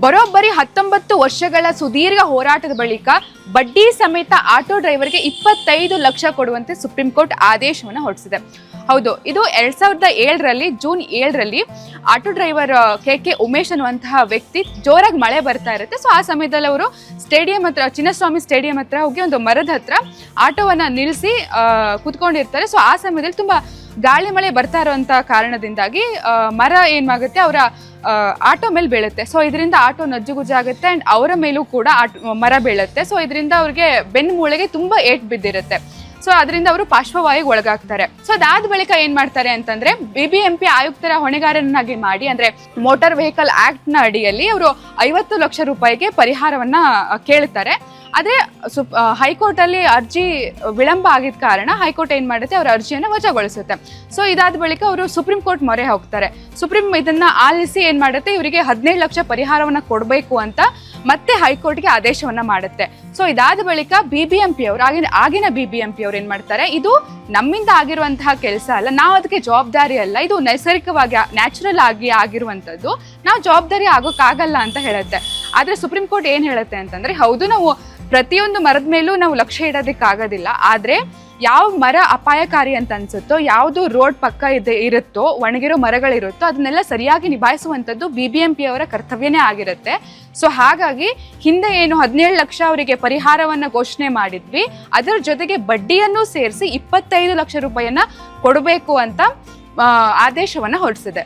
ಬರೋಬ್ಬರಿ 19 ವರ್ಷಗಳ ಸುದೀರ್ಘ ಹೋರಾಟದ ಬಳಿಕ ಬಡ್ಡಿ ಸಮೇತ ಆಟೋ ಡ್ರೈವರ್ಗೆ 25 ಲಕ್ಷ ಕೊಡುವಂತೆ ಸುಪ್ರೀಂ ಕೋರ್ಟ್ ಆದೇಶವನ್ನು ಹೊರಡಿಸಿದೆ. ಹೌದು, ಇದು 2007ರಲ್ಲಿ ಜೂನ್ 7ರಲ್ಲಿ ಆಟೋ ಡ್ರೈವರ್ ಕೆ ಉಮೇಶ್ ಅನ್ನುವಂತಹ ವ್ಯಕ್ತಿ ಜೋರಾಗಿ ಮಳೆ ಬರ್ತಾ ಇರುತ್ತೆ. ಸೊ ಆ ಸಮಯದಲ್ಲಿ ಅವರು ಸ್ಟೇಡಿಯಂ ಹತ್ರ, ಚಿನ್ನಸ್ವಾಮಿ ಸ್ಟೇಡಿಯಂ ಹತ್ರ ಹೋಗಿ ಒಂದು ಮರದ ಹತ್ರ ಆಟೋವನ್ನ ನಿಲ್ಲಿಸಿ ಕುತ್ಕೊಂಡಿರ್ತಾರೆ. ಸೊ ಆ ಸಮಯದಲ್ಲಿ ತುಂಬಾ ಗಾಳಿ ಮಳೆ ಬರ್ತಾ ಇರುವಂತ ಕಾರಣದಿಂದಾಗಿ ಮರ ಏನಾಗುತ್ತೆ, ಅವರ ಆಟೋ ಮೇಲೆ ಬೀಳುತ್ತೆ. ಸೊ ಇದರಿಂದ ಆಟೋ ನಜ್ಜುಗುಜ್ಜಾಗುತ್ತೆ ಅಂಡ್ ಅವರ ಮೇಲೂ ಕೂಡ ಮರ ಬೀಳುತ್ತೆ. ಸೊ ಇದರಿಂದ ಅವ್ರಿಗೆ ಬೆನ್ನು ಮೂಳೆಗೆ ತುಂಬಾ ಏಟ್ ಬಿದ್ದಿರುತ್ತೆ. ಸೊ ಅದರಿಂದ ಅವರು ಪಾರ್ಶ್ವವಾಯುಗೆ ಒಳಗಾಗ್ತಾರೆ. ಸೊ ಅದಾದ ಬಳಿಕ ಏನ್ ಮಾಡ್ತಾರೆ ಅಂತಂದ್ರೆ, BBMP ಆಯುಕ್ತರ ಹೊಣೆಗಾರನಾಗಿ ಮಾಡಿ, ಅಂದ್ರೆ ಮೋಟಾರ್ ವೆಹಿಕಲ್ ಆಕ್ಟ್ ನ ಅಡಿಯಲ್ಲಿ ಅವರು 50 ಲಕ್ಷ ರೂಪಾಯಿಗೆ ಪರಿಹಾರವನ್ನ ಕೇಳ್ತಾರೆ. ಆದ್ರೆ ಹೈಕೋರ್ಟ್ ಅಲ್ಲಿ ಅರ್ಜಿ ವಿಳಂಬ ಆಗಿದ ಕಾರಣ ಹೈಕೋರ್ಟ್ ಏನ್ ಮಾಡುತ್ತೆ, ಅವರ ಅರ್ಜಿಯನ್ನು ವಜಾಗೊಳಿಸುತ್ತೆ. ಸೊ ಇದಾದ ಬಳಿಕ ಅವರು ಸುಪ್ರೀಂ ಕೋರ್ಟ್ ಮೊರೆ ಹೋಗ್ತಾರೆ. ಸುಪ್ರೀಂ ಇದನ್ನ ಆಲಿಸಿ ಏನ್ ಮಾಡುತ್ತೆ, ಇವರಿಗೆ 17 ಲಕ್ಷ ಪರಿಹಾರವನ್ನ ಕೊಡಬೇಕು ಅಂತ ಮತ್ತೆ ಹೈಕೋರ್ಟ್ಗೆ ಆದೇಶವನ್ನ ಮಾಡುತ್ತೆ. ಸೊ ಇದಾದ ಬಳಿಕ BBMP ಅವರು, ಆಗಿನ BBMP ಅವ್ರು ಏನ್ ಮಾಡ್ತಾರೆ, ಇದು ನಮ್ಮಿಂದ ಆಗಿರುವಂತಹ ಕೆಲಸ ಅಲ್ಲ, ನಾವು ಅದಕ್ಕೆ ಜವಾಬ್ದಾರಿ ಅಲ್ಲ, ಇದು ನೈಸರ್ಗಿಕವಾಗಿ ನ್ಯಾಚುರಲ್ ಆಗಿ ಆಗಿರುವಂತದ್ದು, ನಾವು ಜವಾಬ್ದಾರಿ ಆಗೋಕ್ಕಾಗಲ್ಲ ಅಂತ ಹೇಳುತ್ತೆ. ಆದ್ರೆ ಸುಪ್ರೀಂ ಕೋರ್ಟ್ ಏನ್ ಹೇಳುತ್ತೆ ಅಂತಂದ್ರೆ, ಹೌದು ನಾವು ಪ್ರತಿಯೊಂದು ಮರದ ಮೇಲೂ ನಾವು ಲಕ್ಷ್ಯ ಇಡೋದಕ್ಕಾಗೋದಿಲ್ಲ, ಆದ್ರೆ ಯಾವ ಮರ ಅಪಾಯಕಾರಿ ಅಂತ ಅನ್ಸುತ್ತೋ, ಯಾವುದು ರೋಡ್ ಪಕ್ಕ ಇರುತ್ತೋ, ಒಣಗಿರೋ ಮರಗಳಿರುತ್ತೋ ಅದನ್ನೆಲ್ಲ ಸರಿಯಾಗಿ ನಿಭಾಯಿಸುವಂಥದ್ದು BBMP ಅವರ ಕರ್ತವ್ಯನೇ ಆಗಿರುತ್ತೆ. ಸೊ ಹಾಗಾಗಿ ಹಿಂದೆ ಏನು 17 ಲಕ್ಷ ಅವರಿಗೆ ಪರಿಹಾರವನ್ನ ಘೋಷಣೆ ಮಾಡಿದ್ವಿ, ಅದರ ಜೊತೆಗೆ ಬಡ್ಡಿಯನ್ನು ಸೇರಿಸಿ 25 ಲಕ್ಷ ರೂಪಾಯಿಯನ್ನ ಕೊಡಬೇಕು ಅಂತ ಆದೇಶವನ್ನ ಹೊರಡಿಸಿದೆ.